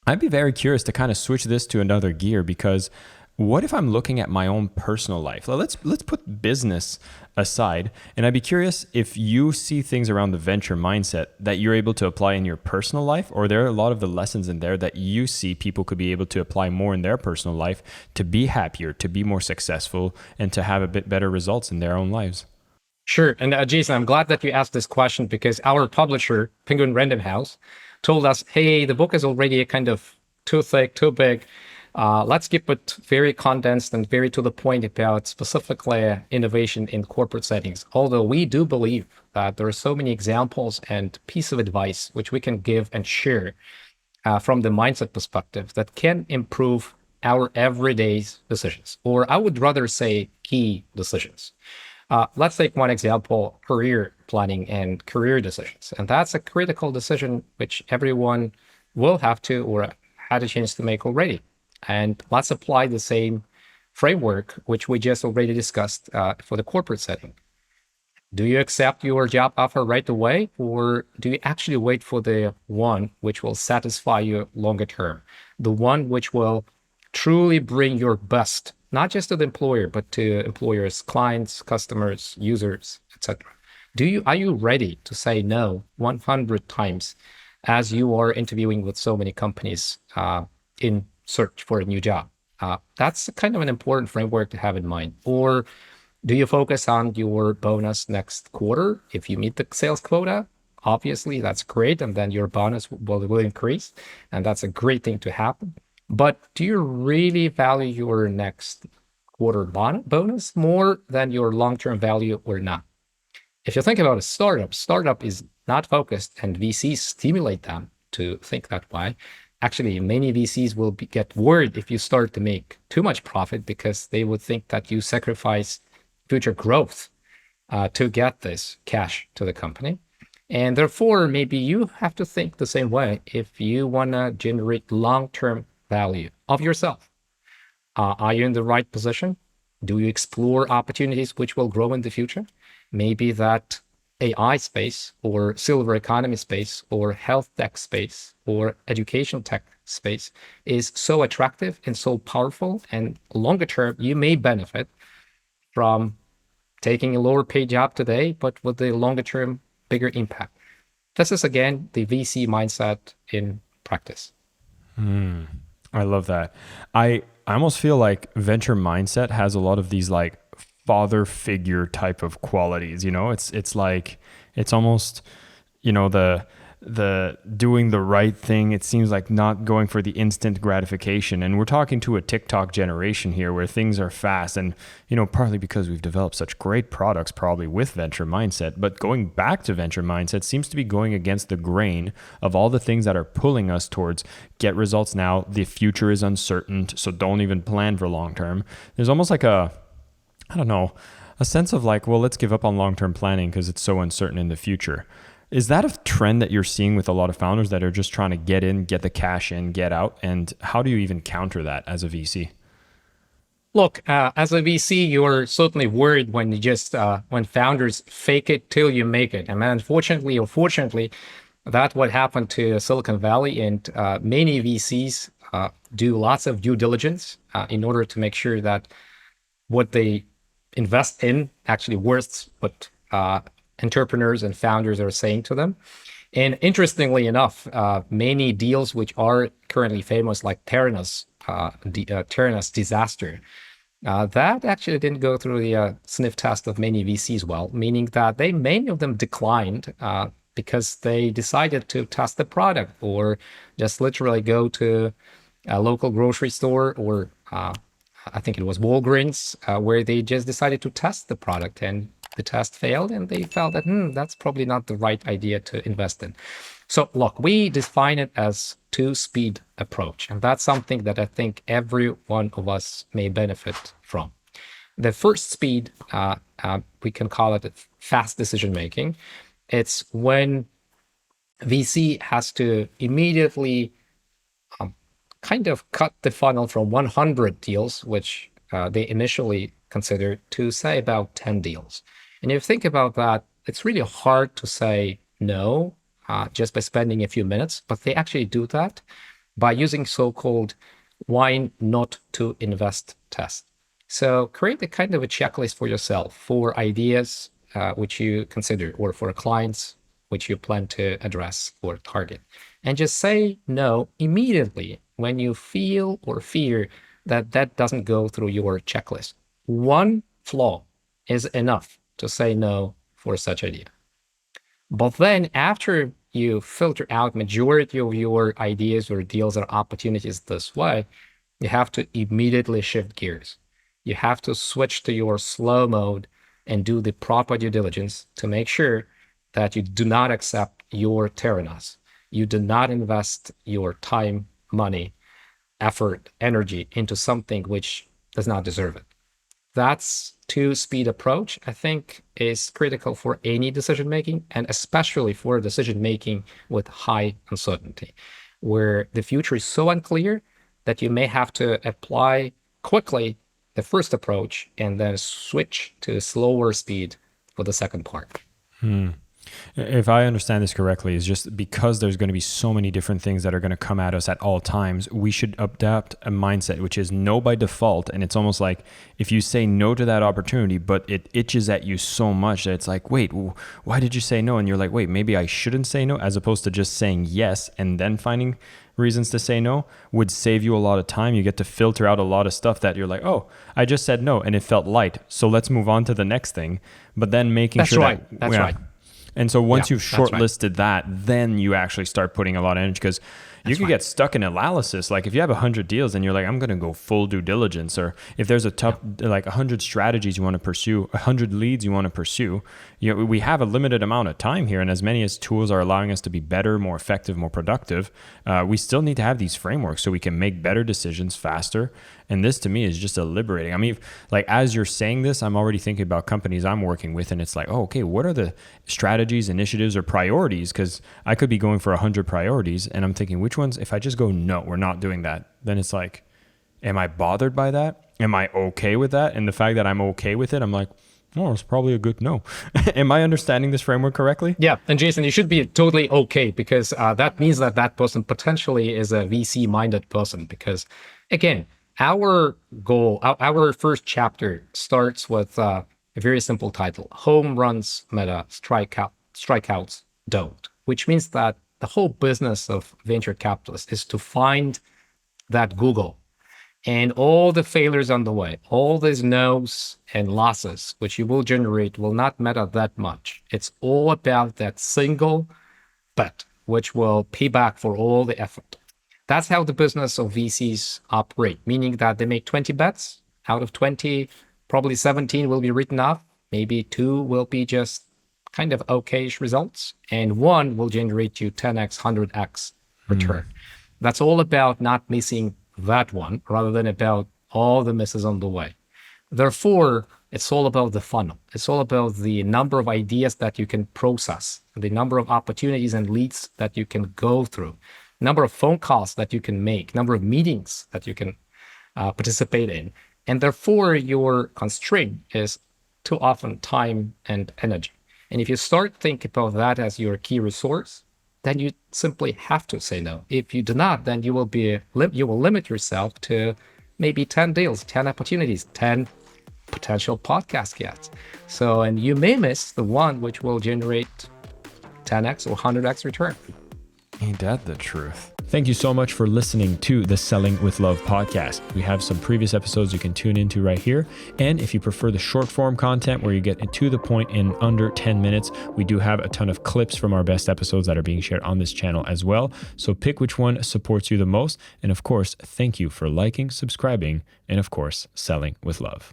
I'd be very curious to kind of switch this to another gear because what if I'm looking at my own personal life? Let's put business aside, and I'd be curious if you see things around the venture mindset that you're able to apply in your personal life, or there are a lot of the lessons in there that you see people could be able to apply more in their personal life to be happier, to be more successful, and to have a bit better results in their own lives. Sure. And Jason, I'm glad that you asked this question because our publisher, Penguin Random House, told us, hey, the book is already kind of too thick, too big. Let's keep it very condensed and very to the point about specifically innovation in corporate settings. Although we do believe that there are so many examples and piece of advice which we can give and share from the mindset perspective that can improve our everyday decisions, or I would rather say key decisions. Let's take one example, career planning and career decisions. And that's a critical decision which everyone will have to or had a chance to make already. And let's apply the same framework, which we just already discussed for the corporate setting. Do you accept your job offer right away, or do you actually wait for the one which will satisfy you longer term? The one which will truly bring your best, not just to the employer, but to employers, clients, customers, users, etc. Are you ready to say no 100 times as you are interviewing with so many companies in search for a new job? That's kind of an important framework to have in mind. Or do you focus on your bonus next quarter? If you meet the sales quota, obviously that's great, and then your bonus will increase, and that's a great thing to happen. But do you really value your next quarter bonus more than your long-term value or not? If you think about a startup is not focused, and VCs stimulate them to think that way. Actually, many VCs will get worried if you start to make too much profit because they would think that you sacrifice future growth to get this cash to the company. And therefore, maybe you have to think the same way if you want to generate long-term value of yourself. Are you in the right position? Do you explore opportunities which will grow in the future? Maybe that AI space or silver economy space or health tech space or educational tech space is so attractive and so powerful, and longer term, you may benefit from taking a lower paid job today, but with the longer term, bigger impact. This is, again, the VC mindset in practice. I love that. I almost feel like venture mindset has a lot of these like father figure type of qualities. It's like it's almost the doing the right thing. It seems like not going for the instant gratification. And we're talking to a TikTok generation here where things are fast, and partly because we've developed such great products probably with venture mindset, but going back to venture mindset seems to be going against the grain of all the things that are pulling us towards get results now. The future is uncertain, so don't even plan for long term. There's almost like a sense of like, well, let's give up on long-term planning because it's so uncertain in the future. Is that a trend that you're seeing with a lot of founders that are just trying to get in, get the cash in, get out? And how do you even counter that as a VC? Look, as a VC, you're certainly worried when when founders fake it till you make it. And unfortunately or fortunately, that's what happened to Silicon Valley, and many VCs do lots of due diligence in order to make sure that what they invest in actually worth what entrepreneurs and founders are saying to them. And interestingly enough, many deals which are currently famous, like Theranos disaster, that actually didn't go through the sniff test of many VCs well, meaning that many of them declined because they decided to test the product or just literally go to a local grocery store or I think it was Walgreens, where they just decided to test the product, and the test failed, and they felt that that's probably not the right idea to invest in. So look, we define it as two-speed approach, and that's something that I think every one of us may benefit from. The first speed, we can call it fast decision making. It's when VC has to immediately kind of cut the funnel from 100 deals, which they initially considered, to say about 10 deals. And if you think about that, it's really hard to say no just by spending a few minutes, but they actually do that by using so-called why not to invest test. So create a kind of a checklist for yourself for ideas which you consider, or for clients which you plan to address or target. And just say no immediately when you feel or fear that that doesn't go through your checklist. One flaw is enough to say no for such idea. But then after you filter out majority of your ideas or deals or opportunities this way, you have to immediately shift gears. You have to switch to your slow mode and do the proper due diligence to make sure that you do not accept your tyrannos. You do not invest your time, money, effort, energy into something which does not deserve it. That's two-speed approach, I think, is critical for any decision making, and especially for decision making with high uncertainty, where the future is so unclear that you may have to apply quickly the first approach and then switch to slower speed for the second part. If I understand this correctly, is just because there's going to be so many different things that are going to come at us at all times, we should adapt a mindset, which is no by default. And it's almost like if you say no to that opportunity, but it itches at you so much that it's like, wait, why did you say no? And you're like, wait, maybe I shouldn't say no, as opposed to just saying yes and then finding reasons to say no would save you a lot of time. You get to filter out a lot of stuff that you're like, oh, I just said no and it felt light, so let's move on to the next thing. But then making That's sure right. That's right. And so once you've that's shortlisted that, then you actually start putting a lot of energy, because you can get stuck in analysis. Like if you have 100 deals and you're like, I'm going to go full due diligence, or if there's a tough, like 100 strategies you want to pursue, 100 leads you want to pursue, you know, we have a limited amount of time here. And as many as tools are allowing us to be better, more effective, more productive, we still need to have these frameworks so we can make better decisions faster. And this to me is just a liberating. I mean, like as you're saying this, I'm already thinking about companies I'm working with, and it's like, oh, okay, what are the strategies, initiatives, or priorities? Because I could be going for 100 priorities, and I'm thinking, which ones, if I just go, no, we're not doing that, then it's like, am I bothered by that? Am I okay with that? And the fact that I'm okay with it, I'm like, oh, it's probably a good no. Am I understanding this framework correctly? Yeah. And Jason, you should be totally okay, because that means that that person potentially is a VC-minded person. Because again, our goal, our first chapter starts with a very simple title: Home Runs Meta, Strikeouts Don't, which means that the whole business of venture capitalists is to find that Google, and all the failures on the way, all these no's and losses which you will generate will not matter that much. It's all about that single bet, which will pay back for all the effort. That's how the business of VCs operate, meaning that they make 20 bets. Out of 20, probably 17 will be written off. Maybe 2 will be just kind of okay-ish results, and 1 will generate you 10x, 100x return. That's all about not missing that one, rather than about all the misses on the way. Therefore, it's all about the funnel. It's all about the number of ideas that you can process, the number of opportunities and leads that you can go through, number of phone calls that you can make, number of meetings that you can participate in. And therefore, your constraint is too often time and energy. And if you start thinking about that as your key resource, then you simply have to say no. If you do not, then you will limit yourself to maybe 10 deals, 10 opportunities, 10 potential podcast guests. So, and you may miss the one which will generate 10x or 100x return. Ain't that the truth? Thank you so much for listening to the Selling with Love podcast. We have some previous episodes you can tune into right here. And if you prefer the short form content where you get to the point in under 10 minutes, we do have a ton of clips from our best episodes that are being shared on this channel as well. So pick which one supports you the most. And of course, thank you for liking, subscribing, and of course, selling with love.